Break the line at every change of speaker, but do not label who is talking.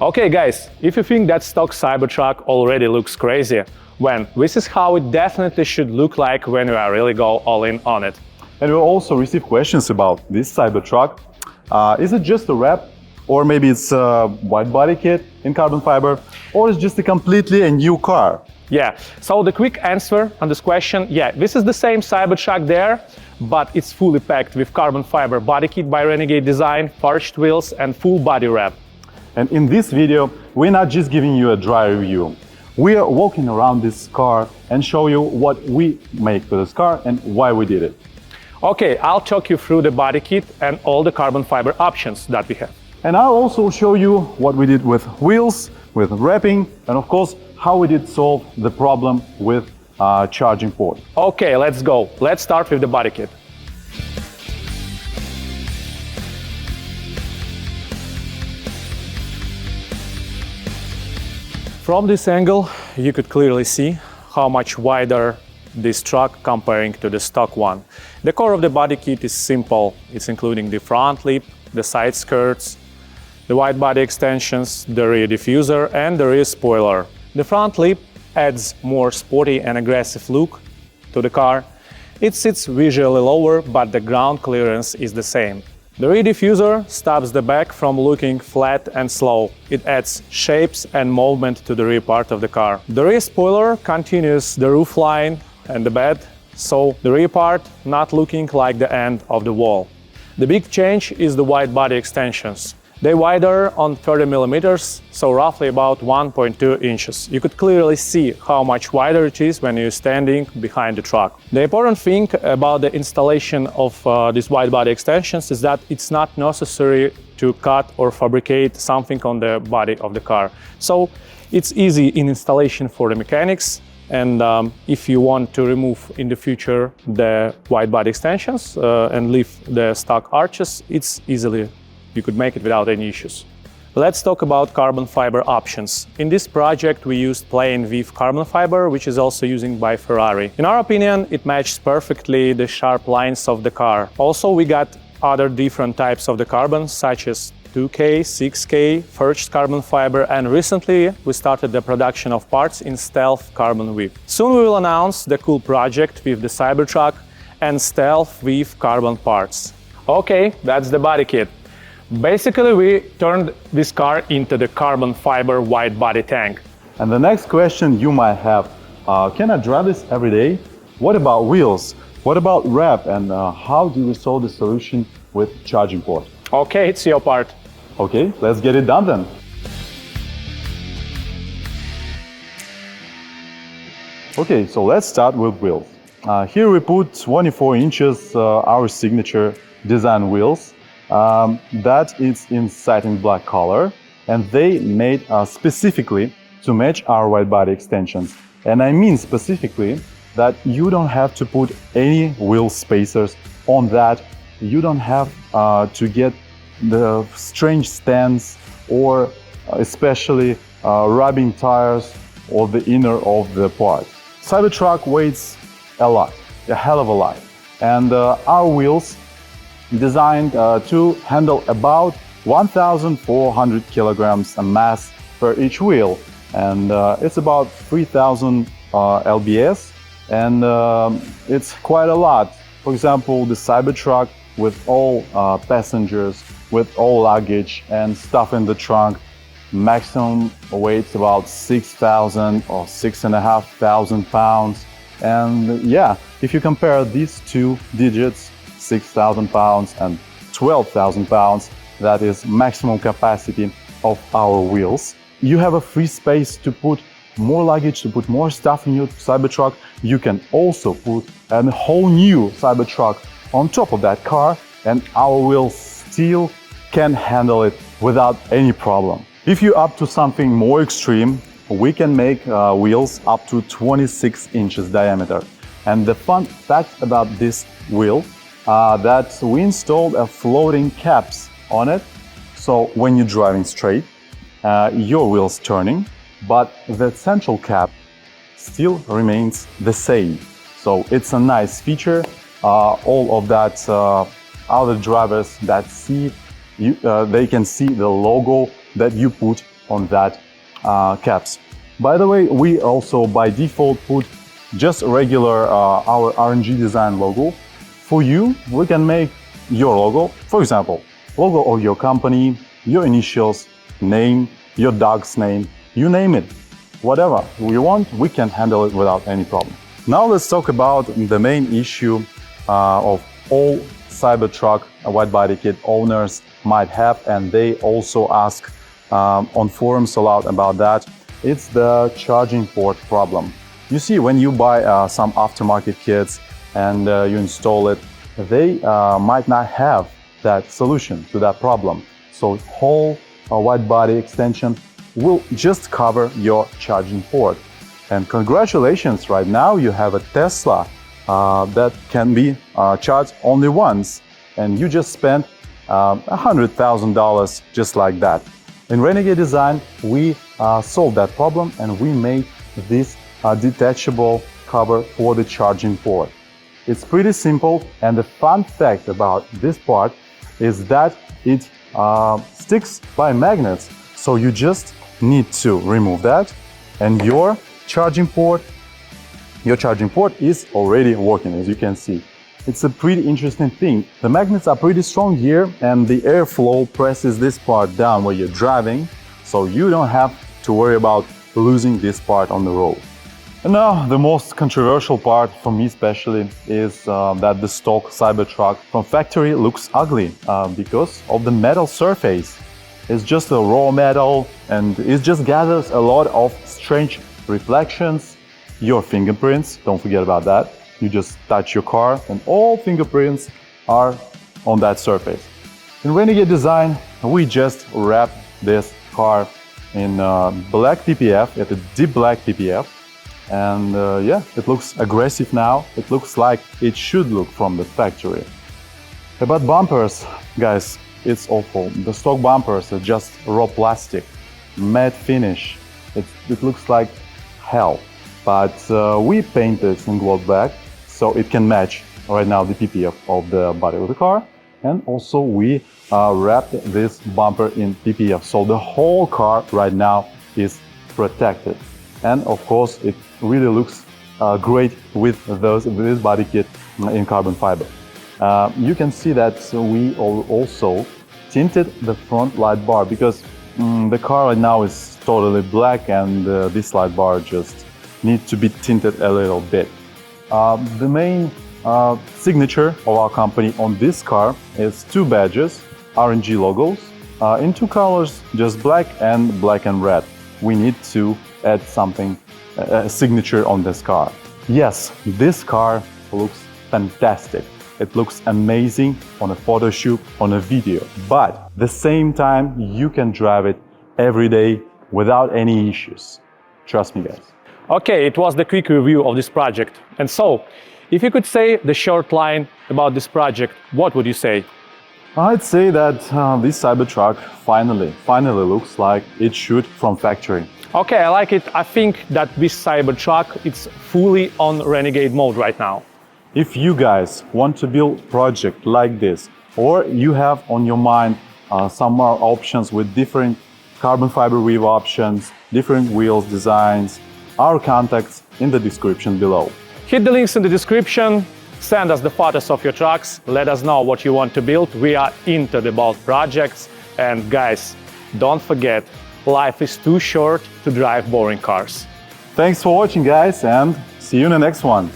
Okay guys, if you think that stock Cybertruck already looks crazy, well, this is how it definitely should look like when you really go all in on it.
And we also receive questions about this Cybertruck. Is it just a wrap? Or maybe it's a wide body kit in carbon fiber? Or it's just a completely a new car?
Yeah, so the quick answer on this question, yeah, this is the same Cybertruck there, but it's fully packed with carbon fiber body kit by Renegade Design, forged wheels and full body wrap.
And in this video, we're not just giving you a dry review. We are walking around this car and show you what we make for this car and why we did it.
Okay, I'll talk you through the body kit and all the carbon fiber options that we have.
And I'll also show you what we did with wheels, with wrapping, and of course, how we did solve the problem with charging port.
Okay, let's go. Let's start with the body kit. From this angle, you could clearly see how much wider this truck comparing to the stock one. The core of the body kit is simple. It's including the front lip, the side skirts, the wide body extensions, the rear diffuser and the rear spoiler. The front lip adds more sporty and aggressive look to the car. It sits visually lower, but the ground clearance is the same. The rear diffuser stops the back from looking flat and slow. It adds shapes and movement to the rear part of the car. The rear spoiler continues the roof line and the bed, so the rear part not looking like the end of the wall. The big change is the wide body extensions. They're wider on 30 millimeters, so roughly about 1.2 inches. You could clearly see how much wider it is when you're standing behind the truck. The important thing about the installation of these wide body extensions is that it's not necessary to cut or fabricate something on the body of the car. So it's easy in installation for the mechanics. And if you want to remove in the future the wide body extensions and leave the stock arches, it's easily you could make it without any issues. Let's talk about carbon fiber options. In this project we used plain weave carbon fiber, which is also used by Ferrari. In our opinion, it matches perfectly the sharp lines of the car. Also, we got other different types of the carbon, such as 2K, 6K, forged carbon fiber, and recently we started the production of parts in stealth carbon weave. Soon we will announce the cool project with the Cybertruck and stealth weave carbon parts. Okay, that's the body kit. Basically, we turned this car into the carbon fiber wide body tank.
And the next question you might have, can I drive this every day? What about wheels? What about wrap? And how do we solve the solution with charging port?
Okay, it's your part.
Okay, let's get it done then. Okay, so let's start with wheels. Here we put 24 inches our signature design wheels. That is in satin black color, and they made specifically to match our wide body extensions. And I mean specifically that you don't have to put any wheel spacers on that. You don't have to get the strange stands or especially rubbing tires or the inner of the part. Cybertruck weighs a lot, a hell of a lot, and our wheels designed to handle about 1,400 kilograms of mass per each wheel, and it's about 3,000 lbs, and it's quite a lot. For example, the Cybertruck with all passengers, with all luggage and stuff in the trunk, maximum weights about 6,000 or 6,500 pounds. And yeah, if you compare these two digits, 6,000 pounds and 12,000 pounds, that is maximum capacity of our wheels. You have a free space to put more luggage, to put more stuff in your Cybertruck. You can also put a whole new Cybertruck on top of that car, and our wheels still can handle it without any problem. If you're up to something more extreme, we can make wheels up to 26 inches diameter. And the fun fact about this wheel that we installed a floating caps on it, so when you're driving straight, your wheel's turning, but the central cap still remains the same. So it's a nice feature. All of that other drivers that see you, they can see the logo that you put on that caps. By the way, we also by default put just regular our RNG Design logo. For you, we can make your logo, for example, logo of your company, your initials, name, your dog's name, you name it. Whatever you want, we can handle it without any problem. Now let's talk about the main issue of all Cybertruck wide body kit owners might have, and they also ask on forums a lot about that. It's the charging port problem. You see, when you buy some aftermarket kits and you install it, they might not have that solution to that problem. So whole wide body extension will just cover your charging port. And congratulations, right now you have a Tesla that can be charged only once, and you just spent $100,000 just like that. In Renegade Design, we solved that problem and we made this detachable cover for the charging port. It's pretty simple, and the fun fact about this part is that it sticks by magnets. So you just need to remove that, and your charging port is already working, as you can see. It's a pretty interesting thing. The magnets are pretty strong here, and the airflow presses this part down where you're driving, so you don't have to worry about losing this part on the road. And now the most controversial part for me especially is that the stock Cybertruck from factory looks ugly because of the metal surface. It's just a raw metal, and it just gathers a lot of strange reflections. Your fingerprints, don't forget about that. You just touch your car and all fingerprints are on that surface. In Renegade Design, we just wrapped this car in black PPF, at a deep black PPF. And yeah, it looks aggressive now. It looks like it should look from the factory. About bumpers, guys, it's awful. The stock bumpers are just raw plastic, matte finish. It looks like hell. But we painted in gloss black, so it can match right now the PPF of the body of the car. And also we wrapped this bumper in PPF, so the whole car right now is protected. And of course, it really looks great with this body kit in carbon fiber. You can see that we also tinted the front light bar, because the car right now is totally black, and this light bar just needs to be tinted a little bit. The main signature of our company on this car is two badges, RNG logos, in two colors, just black and red. We need to add something, a signature on this car. Yes, this car looks fantastic. It looks amazing on a photo shoot, on a video, but at the same time, you can drive it every day without any issues. Trust me, guys.
Okay, it was the quick review of this project. And so, if you could say the short line about this project, what would you say?
I'd say that this Cybertruck finally looks like it should from factory.
Okay, I like it. I think that this Cybertruck, it's fully on Renegade mode right now.
If you guys want to build a project like this, or you have on your mind some more options with different carbon fiber weave options, different wheels designs, our contacts in the description below.
Hit the links in the description, send us the photos of your trucks, let us know what you want to build. We are into the bulk projects, and guys, don't forget, life is too short to drive boring cars.
Thanks for watching, guys, and see you in the next one.